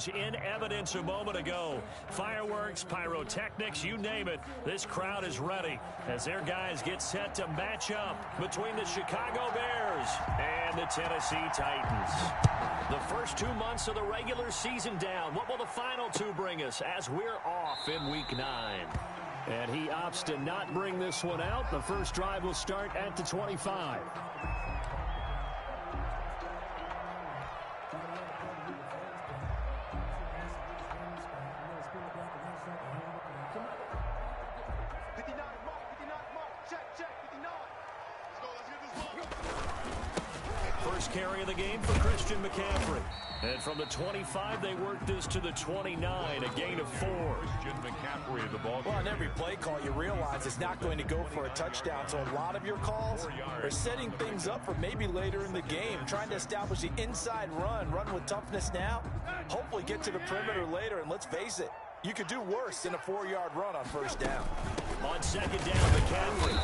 advantage in evidence a moment ago. Fireworks, pyrotechnics, you name it. This crowd is ready as their guys get set to match up between the Chicago Bears and the Tennessee Titans. The first 2 months of the regular season down. What will the final two bring us as we're off in Week 9? And he opts to not bring this one out. The first drive will start at the 25. First carry of the game for Christian McCaffrey. And from the 25, they work this to the 29, a gain of 4. Christian McCaffrey, the ball. Well, on every play call, you realize it's not going to go for a touchdown. So a lot of your calls are setting things up for maybe later in the game, trying to establish the inside run with toughness now, hopefully get to the perimeter later. And let's face it, you could do worse than a 4-yard run on first down. On second down, McCaffrey.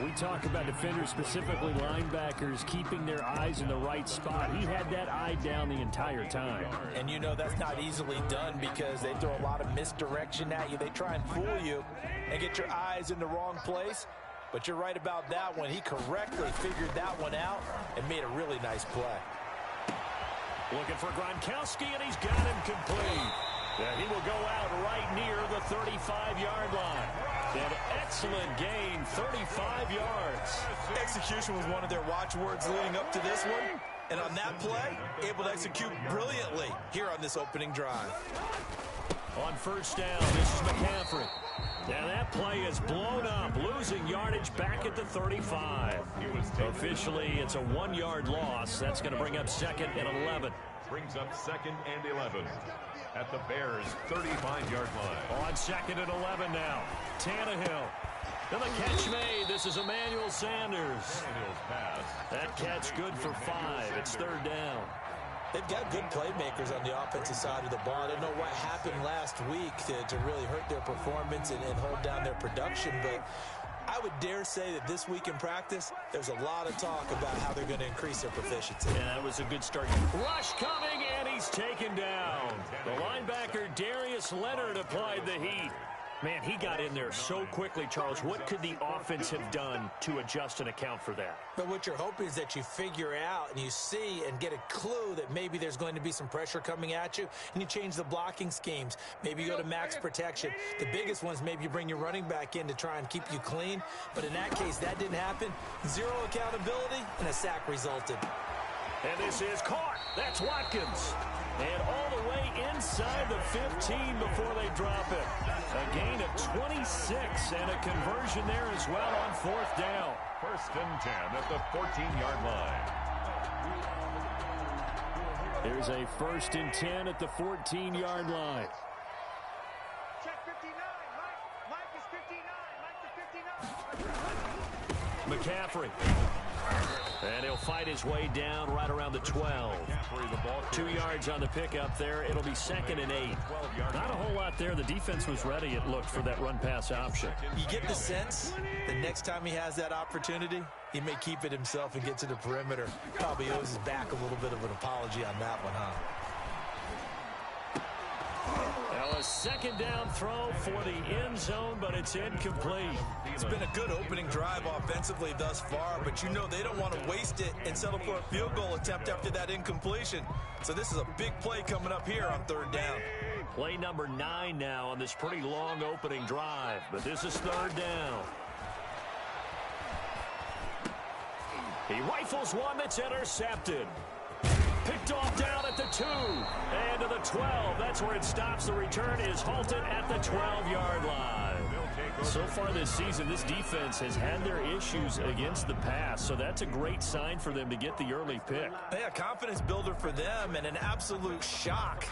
We talk about defenders, specifically linebackers, keeping their eyes in the right spot. He had that eye down the entire time. And you know that's not easily done because they throw a lot of misdirection at you. They try and fool you and get your eyes in the wrong place. But you're right about that one. He correctly figured that one out and made a really nice play. Looking for Gronkowski, and he's got him complete. And he will go out right near the 35-yard line. An excellent gain, 35 yards. Execution was one of their watchwords leading up to this one. And on that play, able to execute brilliantly here on this opening drive. On first down, this is McCaffrey. And that play is blown up, losing yardage back at the 35. Officially, it's a 1-yard loss. That's going to bring up second and 11. Brings up second and 11 at the Bears' 35-yard line. On second and 11 now. Tannehill. And the catch made. This is Emmanuel Sanders. Tannehill's pass. That catch good for 5. It's third down. They've got good playmakers on the offensive side of the ball. I don't know what happened last week to really hurt their performance and hold down their production, but I would dare say that this week in practice, there's a lot of talk about how they're going to increase their proficiency. Yeah, that was a good start. Rush coming, and he's taken down. The linebacker, Darius Leonard, applied the heat. Man, he got in there so quickly, Charles. What could the offense have done to adjust and account for that? But what you're hoping is that you figure out and you see and get a clue that maybe there's going to be some pressure coming at you, and you change the blocking schemes. Maybe you go to max protection. The biggest ones, maybe you bring your running back in to try and keep you clean. But in that case, that didn't happen. Zero accountability, and a sack resulted. And this is caught. That's Watkins. And all the way inside the 15 before they drop it. A gain of 26 and a conversion there as well on fourth down. First and 10 at the 14-yard line. There's a first and 10 at the 14-yard line. Check 59. Mike is 59. Mike is 59. McCaffrey. And he'll fight his way down right around the 12. 2 yards on the pickup there. It'll be second and 8. Not a whole lot there. The defense was ready, it looked, for that run-pass option. You get the sense that next time he has that opportunity, he may keep it himself and get to the perimeter. Probably owes his back a little bit of an apology on that one, huh? Now a second down throw for the end zone, but it's incomplete. It's been a good opening drive offensively thus far, but you know they don't want to waste it and settle for a field goal attempt after that incompletion. So this is a big play coming up here on third down. Play number 9 now on this pretty long opening drive, but this is third down. He rifles one that's intercepted. Picked off down at the 2 and to the 12. That's where it stops. The return is halted at the 12-yard line. So far this season, this defense has had their issues against the pass, so that's a great sign for them to get the early pick. Yeah, confidence builder for them and an absolute shock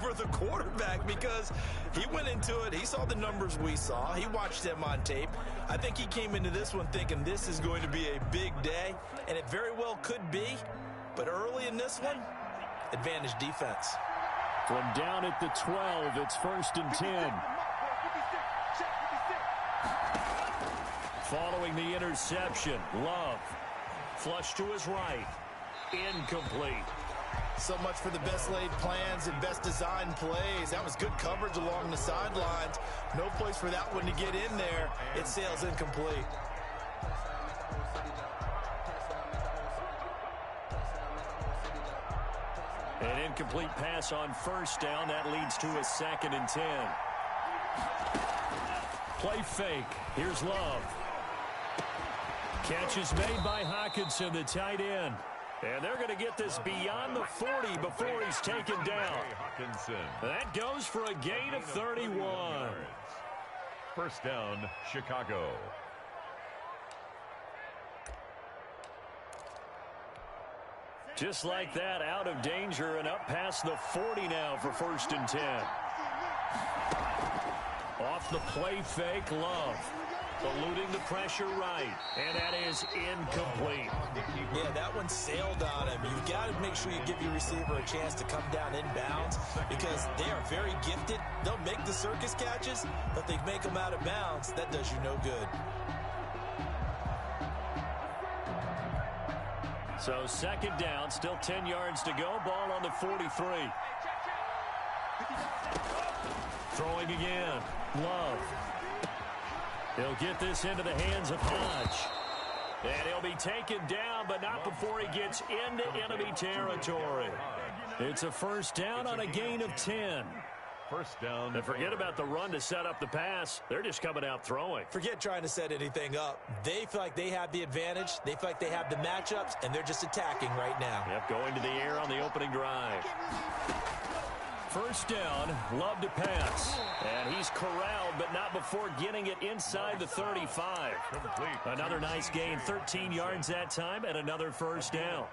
for the quarterback because he went into it. He saw the numbers we saw. He watched them on tape. I think he came into this one thinking this is going to be a big day, and it very well could be. But early in this one, advantage defense. From down at the 12, it's first and 10. Following the interception, Love. Flush to his right. Incomplete. So much for the best laid plans and best designed plays. That was good coverage along the sidelines. No place for that one to get in there. It sails incomplete. An incomplete pass on first down. That leads to a 2nd and 10. Play fake. Here's Love. Catch is made by Hockenson, the tight end. And they're going to get this beyond the 40 before he's taken down. That goes for a gain of 31. First down, Chicago. Just like that, out of danger and up past the 40 now for 1st and 10. Off the play fake, Love. Eluding the pressure right, and that is incomplete. Yeah, that one sailed on him. You've got to make sure you give your receiver a chance to come down inbounds because they are very gifted. They'll make the circus catches, but they make them out of bounds. That does you no good. So 2nd down, still 10 yards to go. Ball on the 43. Throwing again. Love. He'll get this into the hands of Hodge. And he'll be taken down, but not before he gets into enemy territory. It's a 1st down on a gain of 10. First down. And forget about the run to set up the pass. They're just coming out throwing. Forget trying to set anything up. They feel like they have the advantage. They feel like they have the matchups, and they're just attacking right now. Yep, going to the air on the opening drive. 1st down, Love to pass. And he's corralled, but not before getting it inside the 35. Another nice gain, 13 yards that time, and another 1st down.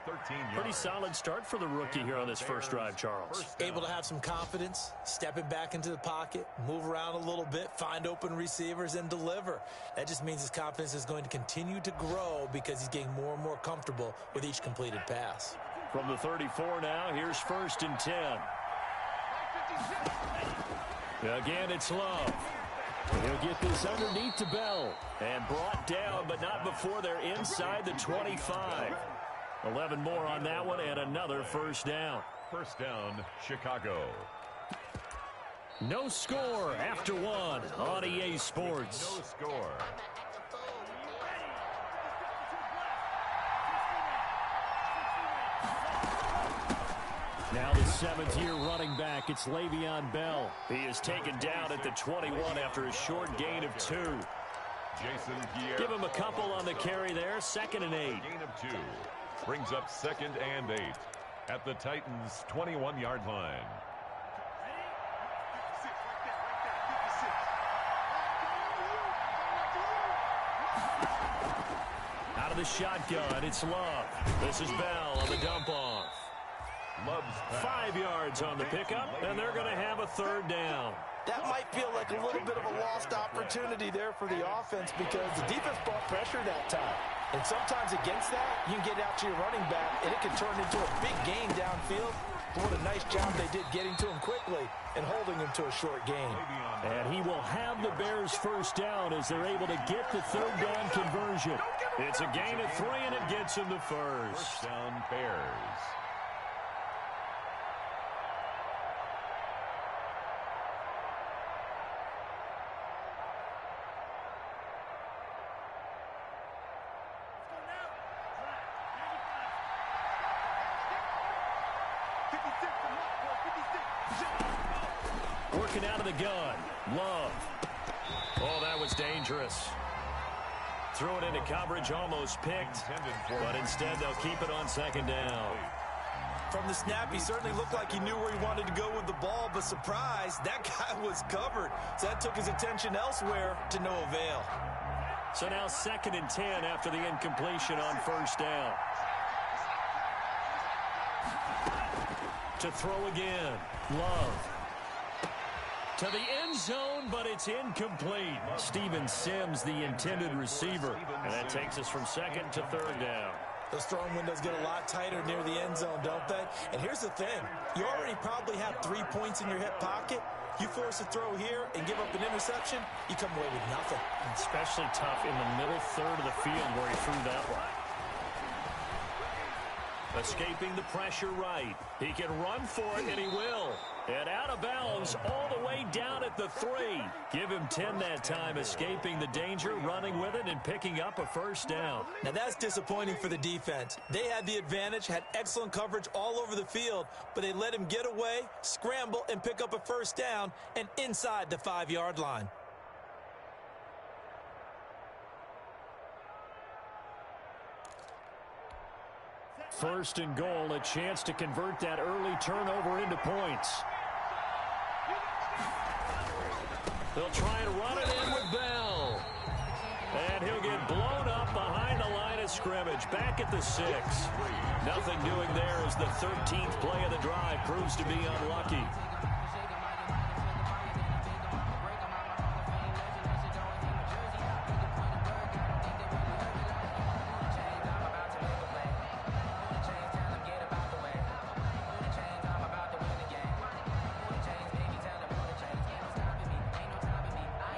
Pretty solid start for the rookie here on this first drive, Charles. Able to have some confidence, stepping back into the pocket, move around a little bit, find open receivers, and deliver. That just means his confidence is going to continue to grow because he's getting more and more comfortable with each completed pass. From the 34 now, here's 1st and 10. Again, it's Love. He'll get this underneath to Bell. And brought down, but not before they're inside the 25. 11 more on that one, and another 1st down. First down, Chicago. No score after 1 on EA Sports. No score. Now the 7th-year running back, it's Le'Veon Bell. He is taken down at the 21 after a short gain of 2. Jason Pierre. Give him a couple on the carry there, 2nd and 8. Gain of 2. Brings up 2nd and 8 at the Titans' 21-yard line. Out of the shotgun, it's Love. This is Bell on the dump-off. Love's pass. 5 yards on the pickup, and they're going to have a 3rd down. That might feel like a little bit of a lost opportunity there for the offense because the defense brought pressure that time. And sometimes against that, you can get out to your running back, and it can turn into a big gain downfield. What a nice job they did getting to him quickly and holding him to a short gain. And he will have the Bears' 1st down as they're able to get the 3rd down conversion. It's a gain of 3, and it gets him the 1st. First down, Bears. Working out of the gun. Love. Oh, that was dangerous. Threw it into coverage, almost picked. But instead, they'll keep it on 2nd down. From the snap, he certainly looked like he knew where he wanted to go with the ball, but surprise, that guy was covered. So that took his attention elsewhere to no avail. So now 2nd and 10 after the incompletion on 1st down. To throw again. Love. To the end zone, but it's incomplete. Steven Sims, the intended receiver. And that takes us from 2nd to 3rd down. Those throwing windows get a lot tighter near the end zone, don't they? And here's the thing. You already probably have 3 points in your hip pocket. You force a throw here and give up an interception, you come away with nothing. Especially tough in the middle third of the field where he threw that one. Escaping the pressure right. He can run for it, and he will. And out of bounds all the way down at the 3. Give him 10 that time, escaping the danger, running with it, and picking up a first down. Now that's disappointing for the defense. They had the advantage, had excellent coverage all over the field, but they let him get away, scramble, and pick up a first down, and inside the 5-yard line. First and goal, a chance to convert that early turnover into points. They'll try and run it in with Bell. And he'll get blown up behind the line of scrimmage, back at the 6. Nothing doing there as the 13th play of the drive proves to be unlucky.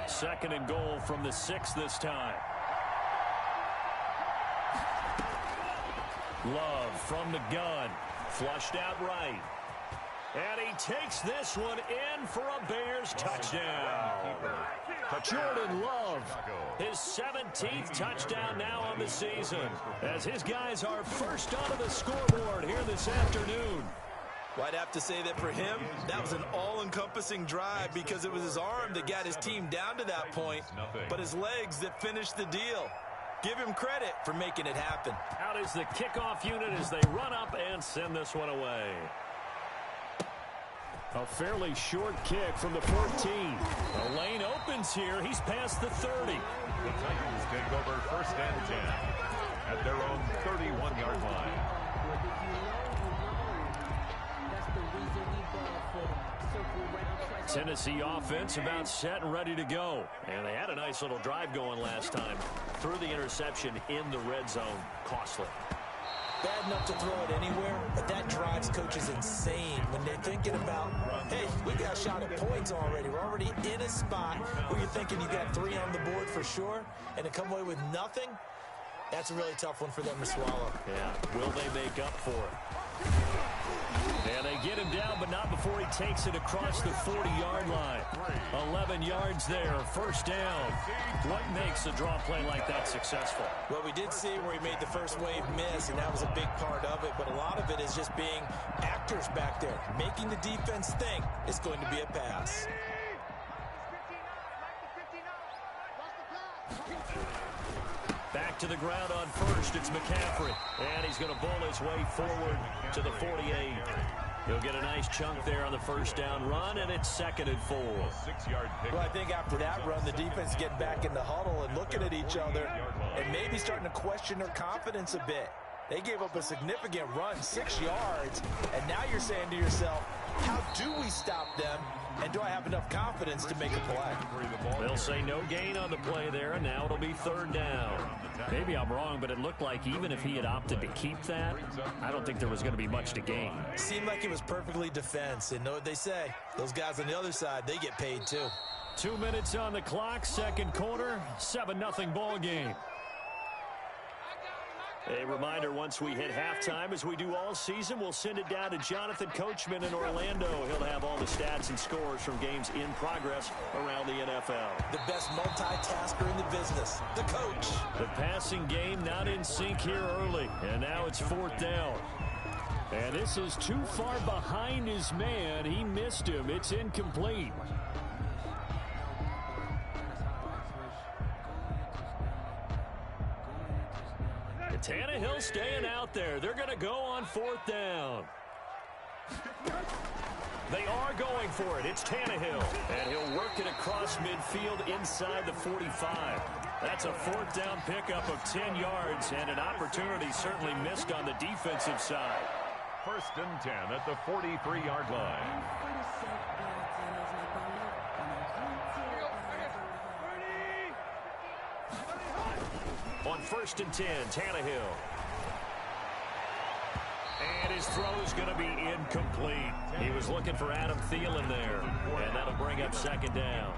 Second and goal from the 6 this time. Love from the gun. Flushed out right. And he takes this one in for a Bears touchdown. Jordan Love, his 17th touchdown now on the season, as his guys are first onto the scoreboard here this afternoon. Well, I'd have to say that for him, that was an all-encompassing drive because it was his arm that got his team down to that point, but his legs that finished the deal. Give him credit for making it happen. Out is the kickoff unit as they run up and send this one away. A fairly short kick from the 14. The lane opens here. He's past the 30. The Titans take over first and 10 at their own 31-yard line. Tennessee offense about set and ready to go. And they had a nice little drive going last time. Threw the interception in the red zone. Costly. Bad enough to throw it anywhere, but that drives coaches insane when they're thinking about, hey, we got a shot at points already. We're already in a spot where you're thinking you got 3 on the board for sure, and to come away with nothing, that's a really tough one for them to swallow. Yeah, will they make up for it? And they get him down, but not before he takes it across the 40-yard line. 11 yards there, first down. What makes a draw play like that successful? Well, we did see where he made the first wave miss, and that was a big part of it, but a lot of it is just being actors back there, making the defense think it's going to be a pass. Back to the ground on first, it's McCaffrey. And he's going to bowl his way forward to the 48. He'll get a nice chunk there on the first down run, and it's second and 4. 6-yard pick. Well, I think after that run, the defense get back in the huddle and looking at each other and maybe starting to question their confidence a bit. They gave up a significant run, 6 yards, and now you're saying to yourself, how do we stop them, and do I have enough confidence to make a play? They'll say no gain on the play there, and now it'll be third down. Maybe I'm wrong, but it looked like even if he had opted to keep that, I don't think there was going to be much to gain. Seemed like it was perfectly defense, and know what they say. Those guys on the other side, they get paid too. 2 minutes on the clock, second quarter, 7-0 ball game. A reminder, once we hit halftime, as we do all season, we'll send it down to Jonathan Coachman in Orlando. He'll have all the stats and scores from games in progress around the NFL. The best multitasker in the business, the coach. The passing game not in sync here early, and now it's fourth down. And this is too far behind his man. He missed him. It's incomplete. Tannehill staying out there. They're going to go on fourth down. They are going for it. It's Tannehill. And he'll work it across midfield inside the 45. That's a fourth down pickup of 10 yards and an opportunity certainly missed on the defensive side. First and 10 at the 43-yard line. On first and 10, Tannehill. And his throw is going to be incomplete. He was looking for Adam Thielen there, and that'll bring up second down.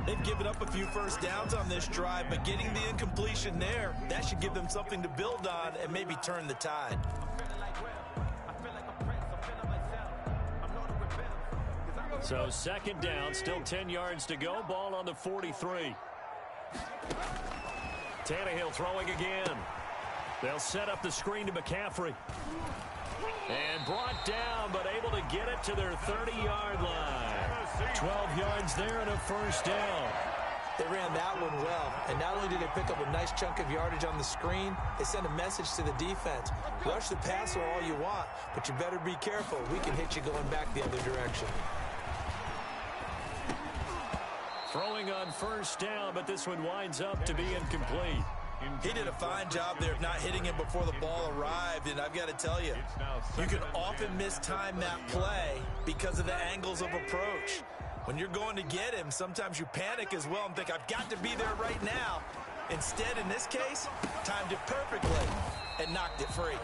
They've given up a few first downs on this drive, but getting the incompletion there, that should give them something to build on and maybe turn the tide. So second down, still 10 yards to go. Ball on the 43. Tannehill throwing again. They'll set up the screen to McCaffrey. And brought down, but able to get it to their 30-yard line. 12 yards there and a first down. They ran that one well, and not only did they pick up a nice chunk of yardage on the screen, they sent a message to the defense. Rush the passer all you want, but you better be careful. We can hit you going back the other direction. Throwing on first down, but this one winds up to be incomplete. He did a fine job there of not hitting him before the ball arrived, and I've got to tell you, you can often mistime that play because of the angles of approach. When you're going to get him, sometimes you panic as well and think, I've got to be there right now. Instead, in this case, timed it perfectly and knocked it free.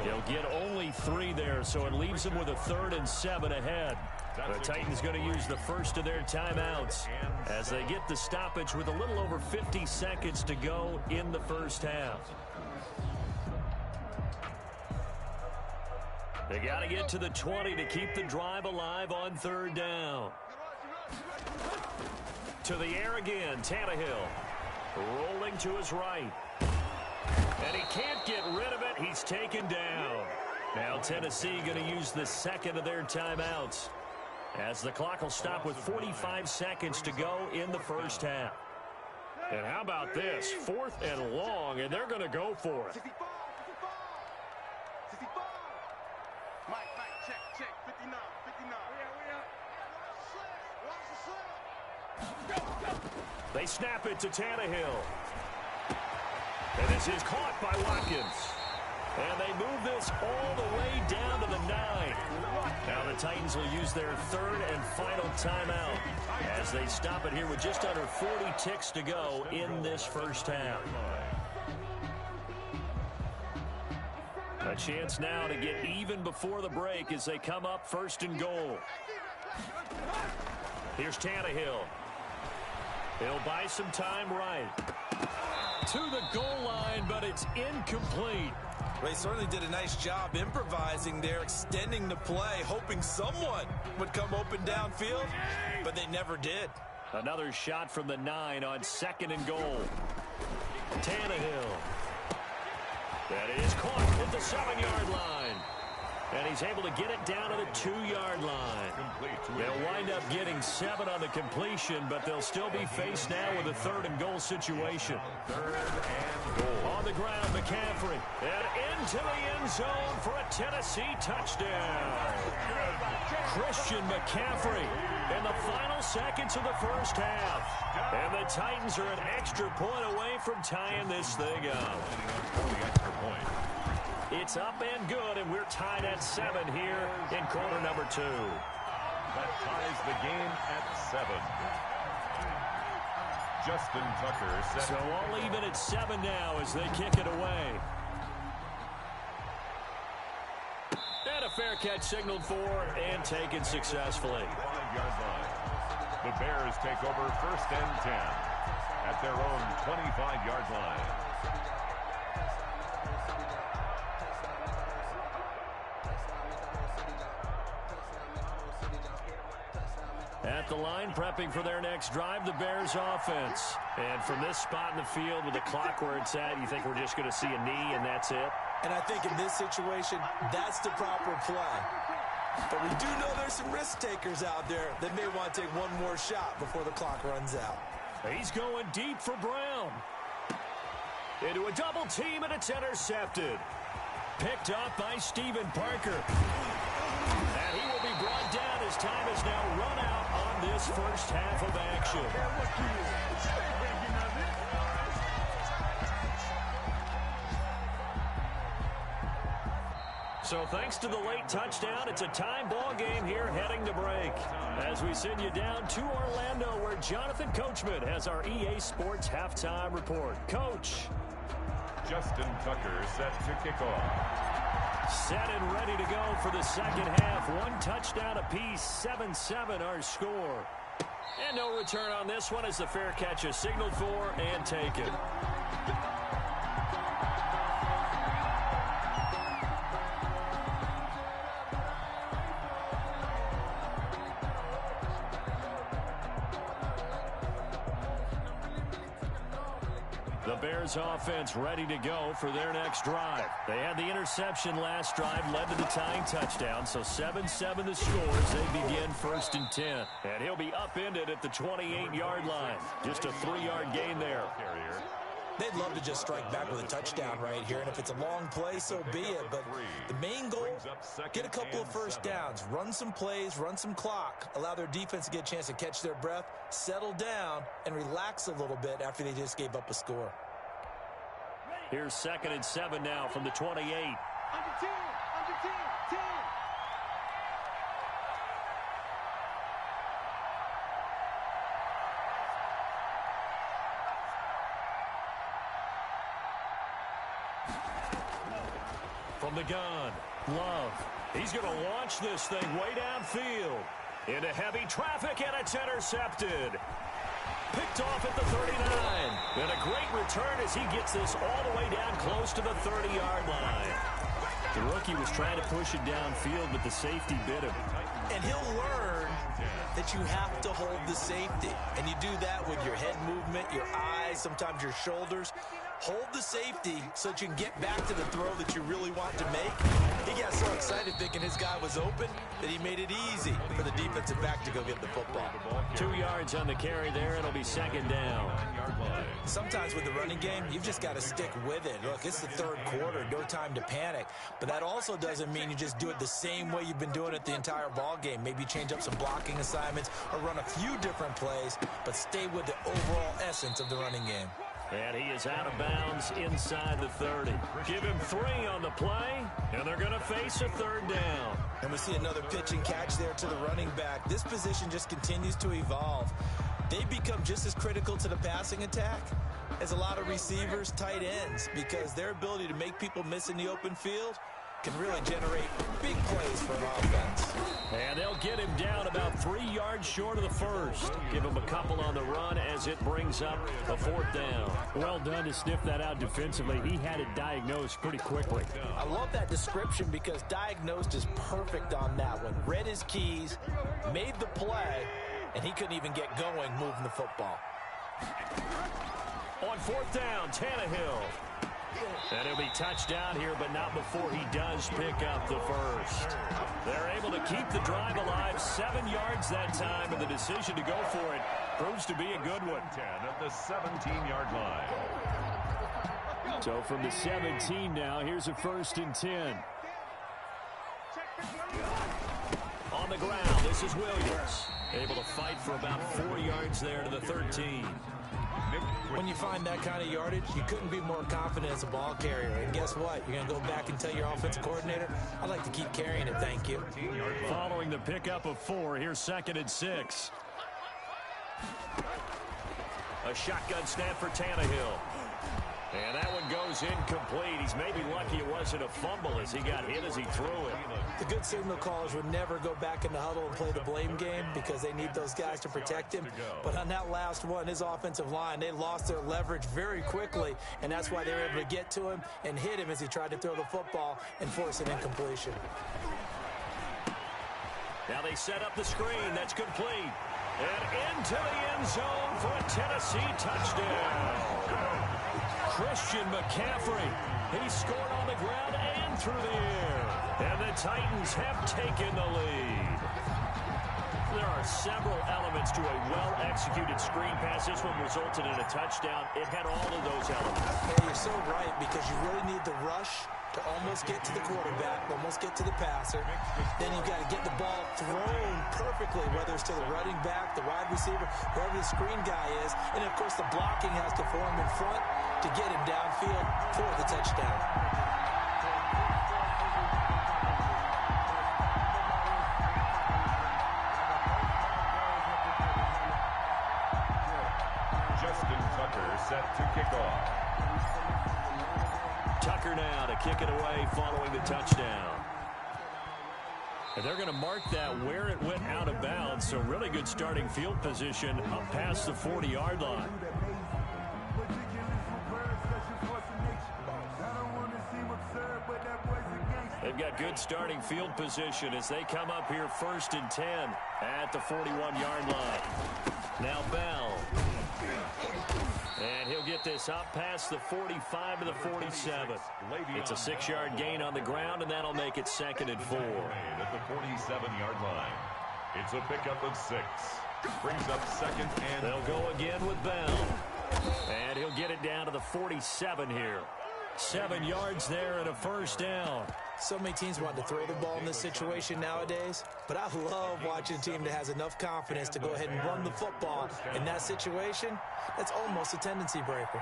He'll get only 3 there, so it leaves him with a 3rd and 7 ahead. The Titans going to use the first of their timeouts as they get the stoppage with a little over 50 seconds to go in the first half. They got to get to the 20 to keep the drive alive on 3rd down. To the air again, Tannehill. Rolling to his right. And he can't get rid of it. He's taken down. Now Tennessee going to use the second of their timeouts, as the clock will stop with 45 seconds to go in the first half. And how about this? 4th and long, and they're going to go for it. 65. Mike, check. 59. They snap it to Tannehill. And this is caught by Watkins. And they move this all the way down to the 9. Now the Titans will use their 3rd and final timeout as they stop it here with just under 40 ticks to go in this first half. A chance now to get even before the break as they come up 1st and goal. Here's Tannehill. He'll buy some time right. To the goal line, but it's incomplete. Well, he certainly did a nice job improvising there, extending the play, hoping someone would come open downfield, but they never did. Another shot from the 9 on 2nd and goal. Tannehill. That is caught at the 7-yard line. And he's able to get it down to the 2-yard line. They'll wind up getting 7 on the completion, but they'll still be faced now with a 3rd and goal situation. 3rd and goal. On the ground, McCaffrey. And into the end zone for a Tennessee touchdown. Christian McCaffrey in the final seconds of the first half. And the Titans are an extra point away from tying this thing up. It's up and good, and we're tied at 7 here in quarter number 2. That ties the game at 7. Justin Tucker set. So all even at 7 now as they kick it away. And a fair catch signaled for and taken successfully. 5-yard line. The Bears take over 1st and 10 at their own 25-yard line. At the line, prepping for their next drive, the Bears offense. And from this spot in the field with the clock where it's at, you think we're just going to see a knee and that's it? And I think in this situation, that's the proper play. But we do know there's some risk takers out there that may want to take one more shot before the clock runs out. He's going deep for Brown. Into a double team, and it's intercepted. Picked up by Stephen Parker. And he will be brought down as time is now run out on this first half of action. So thanks to the late touchdown, it's a tie ball game here heading to break. As we send you down to Orlando, where Jonathan Coachman has our EA Sports halftime report. Coach. Justin Tucker set to kick off. Set and ready to go for the second half. One touchdown apiece, 7-7 our score. And no return on this one as the fair catch is signaled for and taken. The Bears offense ready to go for their next drive. They had the interception last drive, led to the tying touchdown. So 7-7 the score as they begin 1st and 10. And he'll be upended at the 28-yard line. Just a 3-yard gain there. They'd love to just strike back with a touchdown right here, and if it's a long play, so be it. But the main goal, get a couple of first downs, run some plays, run some clock, allow their defense to get a chance to catch their breath, settle down, and relax a little bit after they just gave up a score. Here's 2nd and 7 now from the 28. Under 10, under 10, 10. From the gun, Love. He's going to launch this thing way downfield. Into heavy traffic, and it's intercepted. Picked off at the 39. And a great return as he gets this all the way down close to the 30-yard line. The rookie was trying to push it downfield, but the safety bit him. And he'll learn that you have to hold the safety. And you do that with your head movement, your eyes, sometimes your shoulders. Hold the safety so that you can get back to the throw that you really want to make. He got so excited thinking his guy was open that he made it easy for the defensive back to go get the football. 2 yards on the carry there. It'll be 2nd down. Sometimes with the running game, you've just got to stick with it. Look, it's the 3rd quarter, no time to panic. But that also doesn't mean you just do it the same way you've been doing it the entire ball game. Maybe change up some blocking assignments or run a few different plays, but stay with the overall essence of the running game. And he is out of bounds inside the 30. Give him 3 on the play, and they're going to face a 3rd down. And we see another pitch and catch there to the running back. This position just continues to evolve. They become just as critical to the passing attack as a lot of receivers, tight ends, because their ability to make people miss in the open field can really generate big plays for an offense. And they'll get him down about 3 yards short of the first. Give him a couple on the run as it brings up a 4th down. Well done to sniff that out defensively. He had it diagnosed pretty quickly. I love that description because diagnosed is perfect on that one. Read his keys, made the play, and he couldn't even get going moving the football. On 4th down, Tannehill. And he'll be touchdown here, but not before he does pick up the first. They're able to keep the drive alive, 7 yards that time, and the decision to go for it proves to be a good one. 10 at the 17-yard line. So from the 17 now, here's a 1st and 10. On the ground, this is Williams. Able to fight for about 4 yards there to the 13. When you find that kind of yardage, you couldn't be more confident as a ball carrier. And guess what? You're going to go back and tell your offensive coordinator, I'd like to keep carrying it, thank you. Following the pickup of 4, here's 2nd and 6. A shotgun snap for Tannehill. And that one goes incomplete. He's maybe lucky it wasn't a fumble as he got hit as he threw it. The good signal callers would never go back in the huddle and play the blame game because they need those guys to protect him. But on that last one, his offensive line, they lost their leverage very quickly, and that's why they were able to get to him and hit him as he tried to throw the football and force an incompletion. Now they set up the screen. That's complete. And into the end zone for a Tennessee touchdown. Christian McCaffrey. He scored on the ground and through the air. And the Titans have taken the lead. There are several elements to a well-executed screen pass. This one resulted in a touchdown. It had all of those elements. Yeah, you're so right because you really need the rush to almost get to the quarterback, almost get to the passer. Then you've got to get the ball thrown perfectly, whether it's to the running back, the wide receiver, whoever the screen guy is. And, of course, the blocking has to form in front to get him downfield for the touchdown. Justin Tucker set to kick off. Tucker now to kick it away following the touchdown. And they're going to mark that where it went out of bounds, so really good starting field position up past the 40-yard line. They've got good starting field position as they come up here 1st and 10 at the 41-yard line. Now Bell. And he'll get this up past the 45 to the 47. It's a 6-yard gain on the ground, and that'll make it 2nd and 4. At the 47-yard line. It's a pickup of 6. Brings up 2nd and... They'll go again with Bell. And he'll get it down to the 47 here. 7 yards there and a 1st down. So many teams want to throw the ball in this situation nowadays, but I love watching a team that has enough confidence to go ahead and run the football. In that situation, that's almost a tendency breaker.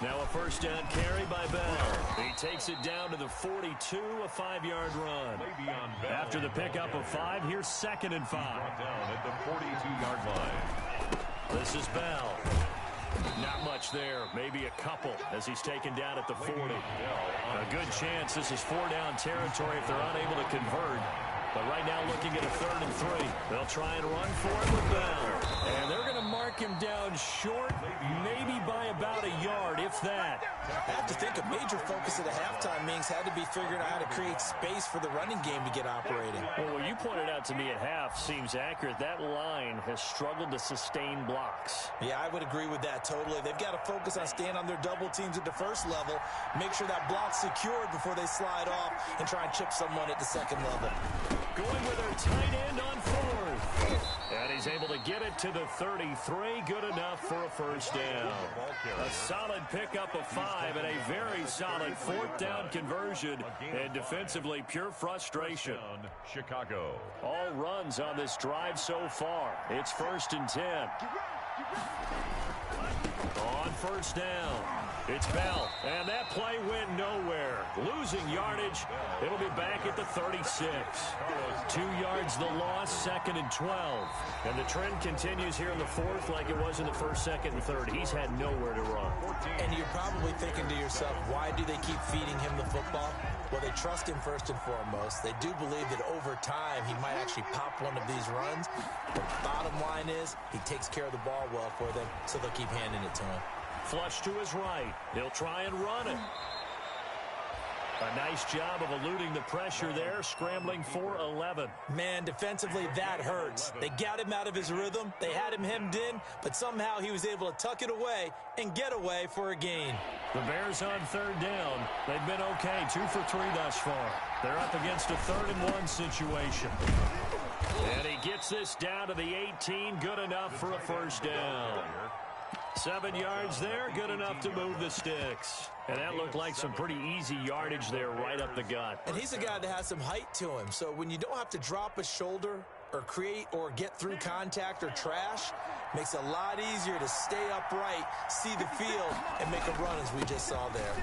Now a 1st down carry by Bell. He takes it down to the 42, a 5-yard run. After the pickup of 5, here's 2nd and 5. Down at the 42-yard line. This is Bell. Not much there, maybe a couple as he's taken down at the 40. A good chance this is 4-down territory if they're unable to convert. But right now looking at a 3rd and 3. They'll try and run for it with Bell. And they're going to mark him down short, maybe by about a yard, if that. I have to think a major focus at the halftime meetings had to be figuring out how to create space for the running game to get operating. Well, what you pointed out to me at half seems accurate. That line has struggled to sustain blocks. Yeah, I would agree with that totally. They've got to focus on staying on their double teams at the first level, make sure that block's secured before they slide off and try and chip someone at the second level. Going with their tight end on 4th. And he's able to get it to the 33. Good enough for a 1st down. A solid pickup of 5 and a very solid 4th down conversion. And defensively, pure frustration. Chicago. All runs on this drive so far. It's 1st and 10. On 1st down, it's Bell, and that play went nowhere. Losing yardage, it'll be back at the 36. 2 yards the loss, 2nd and 12. And the trend continues here in the 4th like it was in the 1st, 2nd, and 3rd. He's had nowhere to run. And you're probably thinking to yourself, why do they keep feeding him the football? Well, they trust him first and foremost. They do believe that over time he might actually pop one of these runs. The bottom line is he takes care of the ball well for them, so they'll keep handing it to him. Flush to his right. He'll try and run it. A nice job of eluding the pressure there, scrambling for 11. Man, defensively, that hurts. They got him out of his rhythm. They had him hemmed in, but somehow he was able to tuck it away and get away for a gain. The Bears on 3rd down. They've been okay, 2 for 3 thus far. They're up against a 3rd and 1 situation. And he gets this down to the 18, good enough for a 1st down. 7 yards there, good enough to move the sticks. And that looked like some pretty easy yardage there right up the gut. And he's a guy that has some height to him, so when you don't have to drop a shoulder or create or get through contact or trash, makes it a lot easier to stay upright, see the field, and make a run as we just saw there.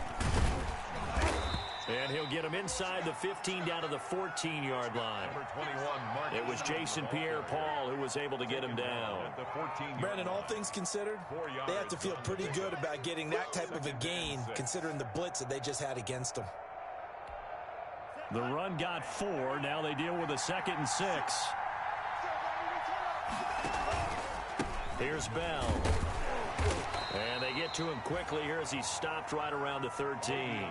And he'll get him inside the 15 down to the 14-yard line. It was Jason Pierre-Paul who was able to get him down. Brandon, all things considered, they have to feel pretty good about getting that type of a gain considering the blitz that they just had against them. The run got 4. Now they deal with a 2nd and 6. Here's Bell. And they get to him quickly here as he stopped right around the 13.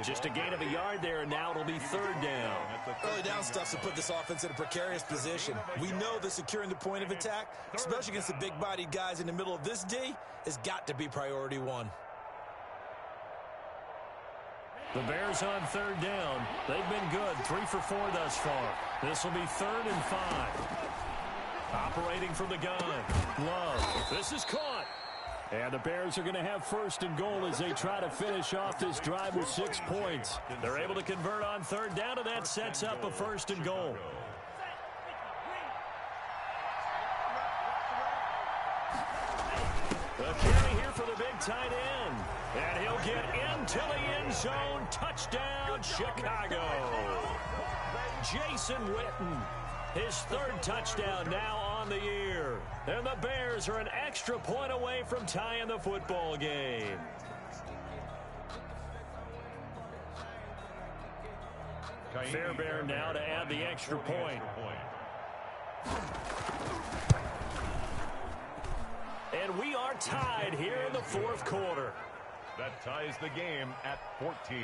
Just a gain of a yard there, and now it'll be 3rd down. Early down stuff to put this offense in a precarious position. We know that securing the point of attack, especially against the big-bodied guys in the middle of this D, has got to be priority 1. The Bears on 3rd down. They've been good, 3 for 4 thus far. This will be 3rd and 5. Operating from the gun. Love. This is caught. And the Bears are going to have 1st and goal as they try to finish off this drive with 6 points. They're able to convert on 3rd down, and that sets up a 1st and goal. A carry here for the big tight end. And he'll get into the end zone. Touchdown, Chicago. Jason Witten. His 3rd touchdown now on the year. And the Bears are an extra point away from tying the football game. Fairbairn now to add the extra point. And we are tied here in the 4th quarter. That ties the game at 14.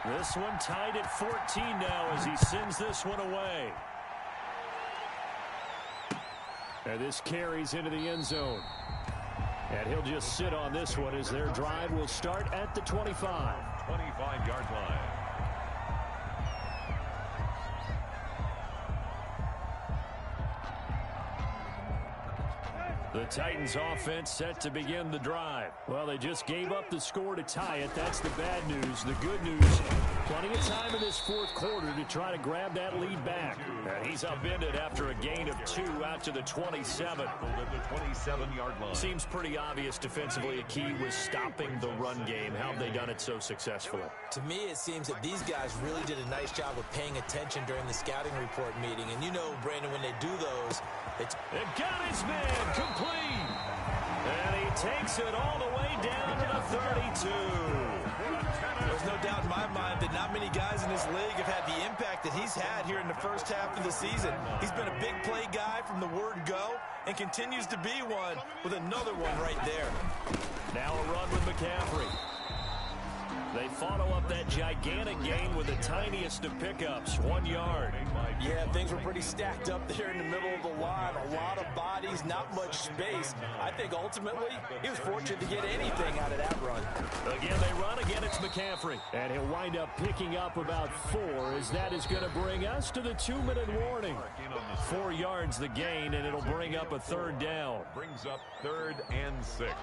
This one tied at 14 now as he sends this one away. And this carries into the end zone. And he'll just sit on this one as their drive will start at the 25. 25-yard line. The Titans offense set to begin the drive. Well, they just gave up the score to tie it. That's the bad news. The good news, plenty of time in this fourth quarter to try to grab that lead back. And he's upended after a gain of 2 out to the 27. At the 27-yard line. Seems pretty obvious defensively a key was stopping the run game. How have they done it so successfully? To me, it seems that these guys really did a nice job of paying attention during the scouting report meeting. And you know, Brandon, when they do those, it's... It got his man complete. And he takes it all the way down to the 32. There's no doubt in my mind that not many guys in this league have had the impact that he's had here in the first half of the season. He's been a big play guy from the word go and continues to be one with another one right there. Now a run with McCaffrey. They follow up that gigantic gain with the tiniest of pickups, 1 yard. Yeah, things were pretty stacked up there in the middle of the line. A lot of bodies, not much space. I think ultimately he was fortunate to get anything out of that run. Again, they run. Again, it's McCaffrey. And he'll wind up picking up about 4 as that is going to bring us to the 2-minute warning. 4 yards the gain, and it'll bring up a third down. Brings up 3rd and 6.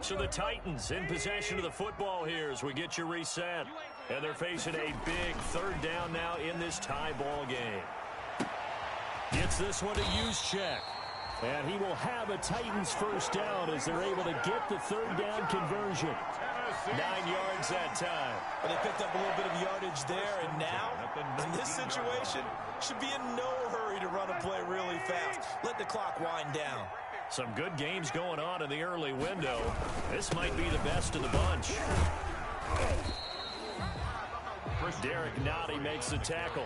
So the Titans in possession of the football here as we get you reset. And they're facing a big third down now in this tie ball game. Gets this one to Juszczyk. And he will have a Titans first down as they're able to get the third down conversion. 9 yards that time. But they picked up a little bit of yardage there, and now, in this situation, should be in no hurry to run a play really fast. Let the clock wind down. Some good games going on in the early window. This might be the best of the bunch. Derek Nottie makes the tackle.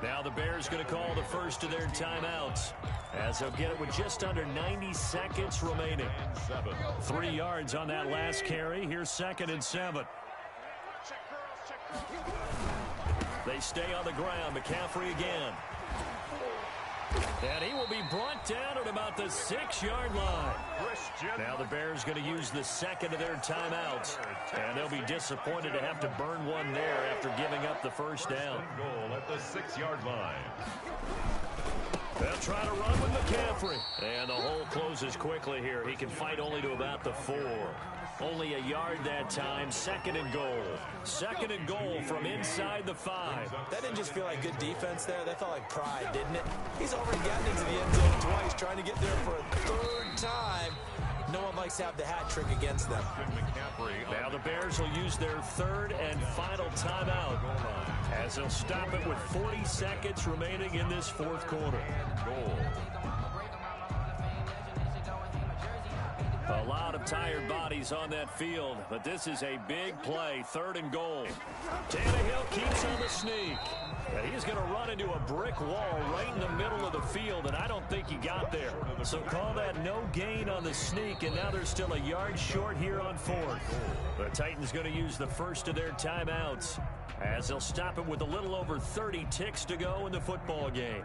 Now the Bears going to call the first of their timeouts as they'll get it with just under 90 seconds remaining. 3 yards on that last carry. Here's 2nd and 7. They stay on the ground. McCaffrey again. And he will be brought down at about the 6-yard line. Now the Bears going to use the second of their timeouts. And they'll be disappointed to have to burn one there after giving up the first down. Goal at the 6-yard line. They'll try to run with McCaffrey. And the hole closes quickly here. He can fight only to about the 4. Only a yard that time. 2nd and goal. 2nd and goal from inside the 5. That didn't just feel like good defense there. That felt like pride, didn't it? He's already gotten into the end zone twice, trying to get there for a 3rd time. No one likes to have the hat trick against them. Now the Bears will use their 3rd and final timeout as they'll stop it with 40 seconds remaining in this 4th quarter. A lot of tired bodies on that field, but this is a big play. 3rd and goal. Tannehill keeps on the sneak. And he's going to run into a brick wall right in the middle of the field, and I don't think he got there. So call that no gain on the sneak, and now they're still a yard short here on 4th. The Titans going to use the first of their timeouts as they'll stop it with a little over 30 ticks to go in the football game.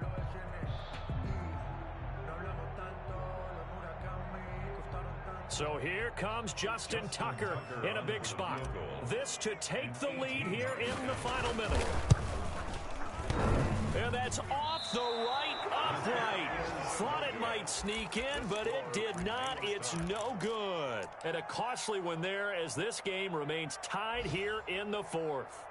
So here comes Justin Tucker in a big spot. This to take the lead here in the final minute. And that's off the right upright. Thought it might sneak in, but it did not. It's no good. And a costly one there as this game remains tied here in the 4th.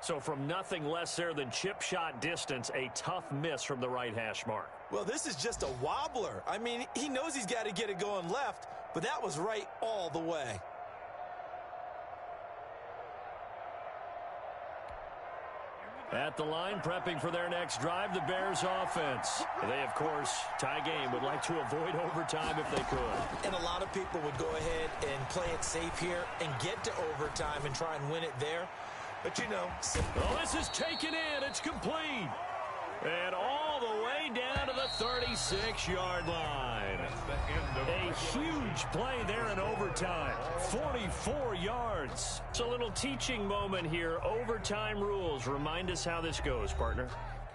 So from nothing less there than chip shot distance, a tough miss from the right hash mark. Well, this is just a wobbler. I mean, he knows he's got to get it going left, but that was right all the way. At the line, prepping for their next drive, the Bears offense. They, of course, tie game, would like to avoid overtime if they could. And a lot of people would go ahead and play it safe here and get to overtime and try and win it there. But, you know. Oh, this is taken in. It's complete. And all the way down to the 36-yard line. A huge play there in overtime. 44 yards. It's a little teaching moment here. Overtime rules. Remind us how this goes, partner.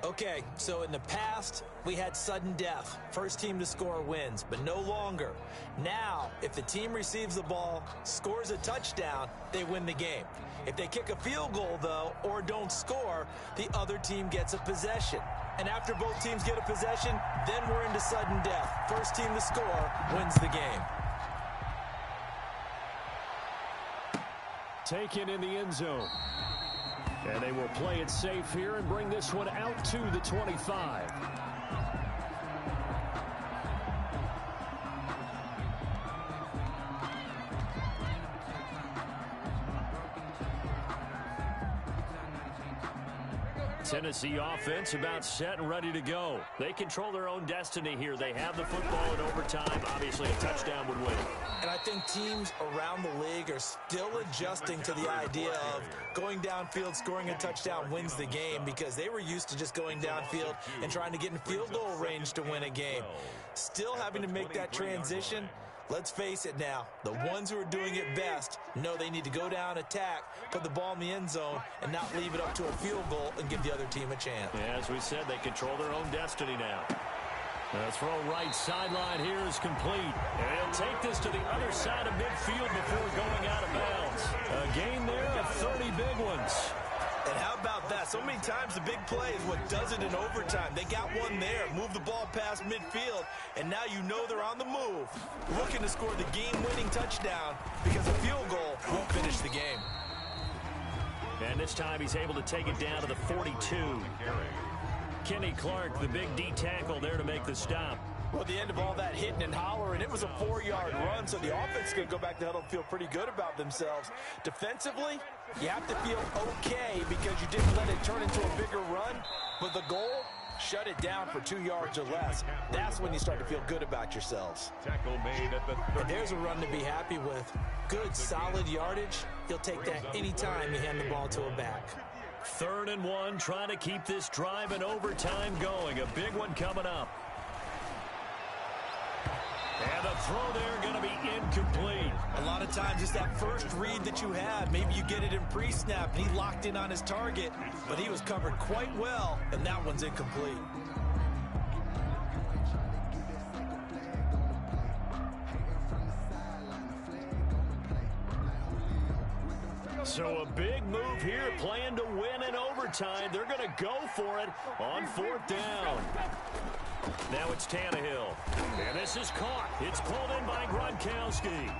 Okay, so in the past, we had sudden death. First team to score wins, but no longer. Now, if the team receives the ball, scores a touchdown, they win the game. If they kick a field goal, though, or don't score, the other team gets a possession. And after both teams get a possession, then we're into sudden death. First team to score wins the game. Taken in the end zone. And they will play it safe here and bring this one out to the 25. Tennessee offense about set and ready to go. They control their own destiny here. They have the football in overtime. Obviously, a touchdown would win. And I think teams around the league are still adjusting to the idea of going downfield, scoring a touchdown wins the game, because they were used to just going downfield and trying to get in field goal range to win a game. Still having to make that transition. Let's face it now, the ones who are doing it best know they need to go down, attack, put the ball in the end zone, and not leave it up to a field goal and give the other team a chance. Yeah, as we said, they control their own destiny now. The throw right sideline here is complete. And he'll take this to the other side of midfield before going out of bounds. A gain there of 30 big ones. And how about that? So many times the big play is what does it in overtime. They got one there, move the ball past midfield, and now you know they're on the move, looking to score the game-winning touchdown, because a field goal won't finish the game. And this time he's able to take it down to the 42. Kenny Clark, the big D tackle there to make the stop. Well, at the end of all that hitting and hollering, it was a 4-yard run, so the offense is going to go back to huddle and feel pretty good about themselves. Defensively, you have to feel okay because you didn't let it turn into a bigger run, but the goal, shut it down for 2 yards or less. That's when you start to feel good about yourselves. Tackle made at the 30. And there's a run to be happy with. Good, solid yardage. You'll take that anytime you hand the ball to a back. 3rd and 1, trying to keep this drive in overtime going. A big one coming up. And the throw there going to be incomplete. A lot of times it's that first read that you have. Maybe you get it in pre-snap, and he locked in on his target, but he was covered quite well, and that one's incomplete. So a big move here, playing to win in overtime. They're going to go for it on 4th down. Now it's Tannehill. And this is caught. It's pulled in by Gronkowski.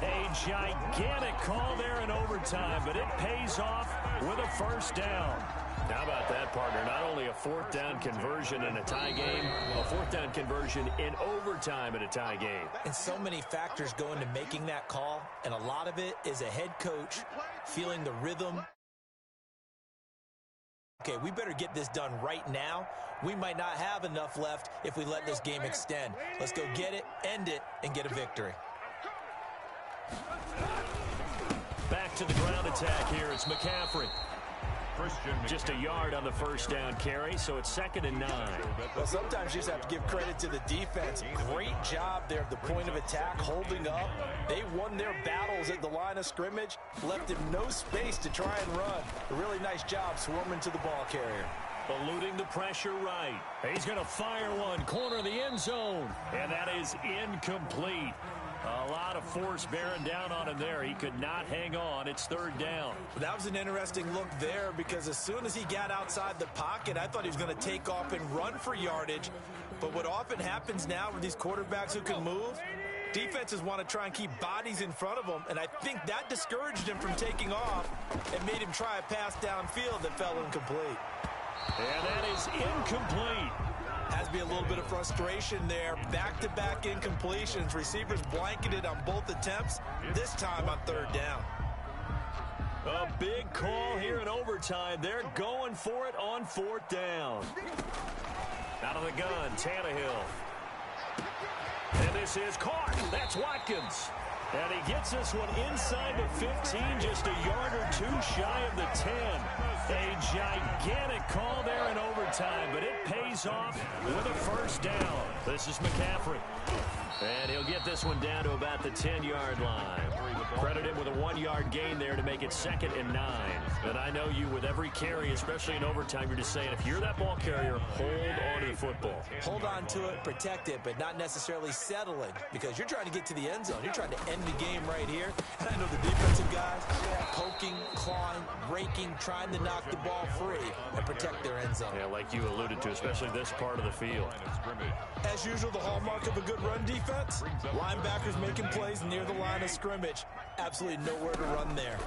A gigantic call there in overtime, but it pays off with a 1st down. How about that, partner? Not only a 4th down conversion in a tie game, a 4th down conversion in overtime in a tie game. And so many factors go into making that call, and a lot of it is a head coach feeling the rhythm. Okay, we better get this done right now. We might not have enough left if we let this game extend. Let's go get it, end it, and get a victory. Back to the ground attack here. It's McCaffrey. Just a yard on the 1st down carry, so it's 2nd and 9. Well, sometimes you just have to give credit to the defense. Great job there at the point of attack, holding up. They won their battles at the line of scrimmage, left him no space to try and run. A really nice job swarming to the ball carrier. Eluding the pressure right. He's going to fire one, corner of the end zone, and that is incomplete. A lot of force bearing down on him there. He could not hang on. It's 3rd down. That was an interesting look there, because as soon as he got outside the pocket, I thought he was going to take off and run for yardage. But what often happens now with these quarterbacks who can move, defenses want to try and keep bodies in front of them, and I think that discouraged him from taking off and made him try a pass downfield that fell incomplete. And that is incomplete. Has to be a little bit of frustration there. Back-to-back incompletions. Receivers blanketed on both attempts, this time on 3rd down. A big call here in overtime. They're going for it on 4th down. Out of the gun, Tannehill. And this is caught. That's Watkins. And he gets this one inside the 15, just a yard or two shy of the 10. A gigantic call there in overtime, but it pays off with a first down. This is McCaffrey. And he'll get this one down to about the 10-yard line. Credit him with a 1-yard gain there to make it 2nd and 9. And I know you, with every carry, especially in overtime, you're just saying, if you're that ball carrier, hold on to the football. Hold on to it, protect it, but not necessarily settling, because you're trying to get to the end zone. You're trying to end the game right here. And I know the defensive guys poking, clawing, raking, trying to knock the ball free and protect their end zone. Yeah, like you alluded to, especially this part of the field. As usual, the hallmark of a good run defense, linebackers making plays near the line of scrimmage. Absolutely nowhere to run there.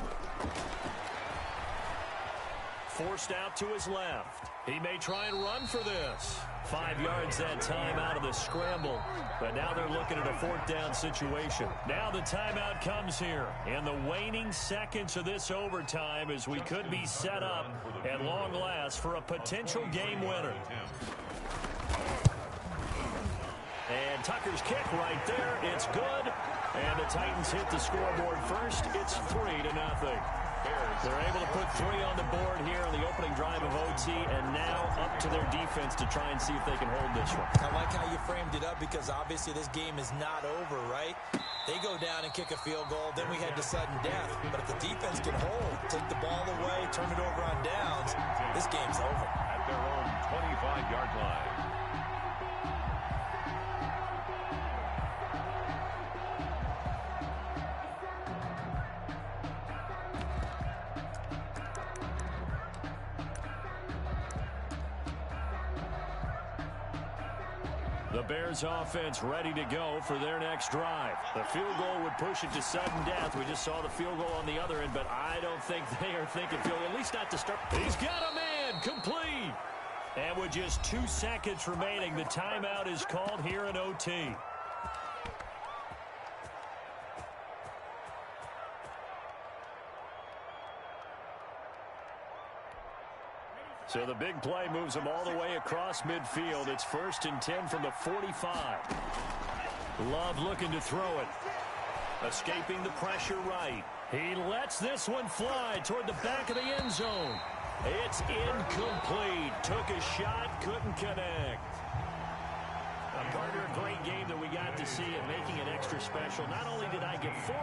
Forced out to his left. He may try and run for this. 5 yards that time out of the scramble. But now they're looking at a 4th down situation. Now the timeout comes here. In the waning seconds of this overtime, as we could be set up at long last for a potential game winner. And Tucker's kick right there. It's good. And the Titans hit the scoreboard first. It's 3-0. They're able to put 3 on the board here on the opening drive of OT, and now up to their defense to try and see if they can hold this one. I like how you framed it up, because obviously this game is not over, right? They go down and kick a field goal, then we head to sudden death. But if the defense can hold, take the ball away, turn it over on downs, this game's over. At their own 25-yard line. The Bears offense ready to go for their next drive. The field goal would push it to sudden death. We just saw the field goal on the other end, but I don't think they are thinking field goal, at least not to start. He's got a man, complete. And with just 2 seconds remaining, the timeout is called here in OT. So the big play moves them all the way across midfield. It's 1st and 10 from the 45. Love looking to throw it. Escaping the pressure right. He lets this one fly toward the back of the end zone. It's incomplete. Took a shot, couldn't connect. Carter, a great game that we got to see, and making it extra special. Not only did I get 4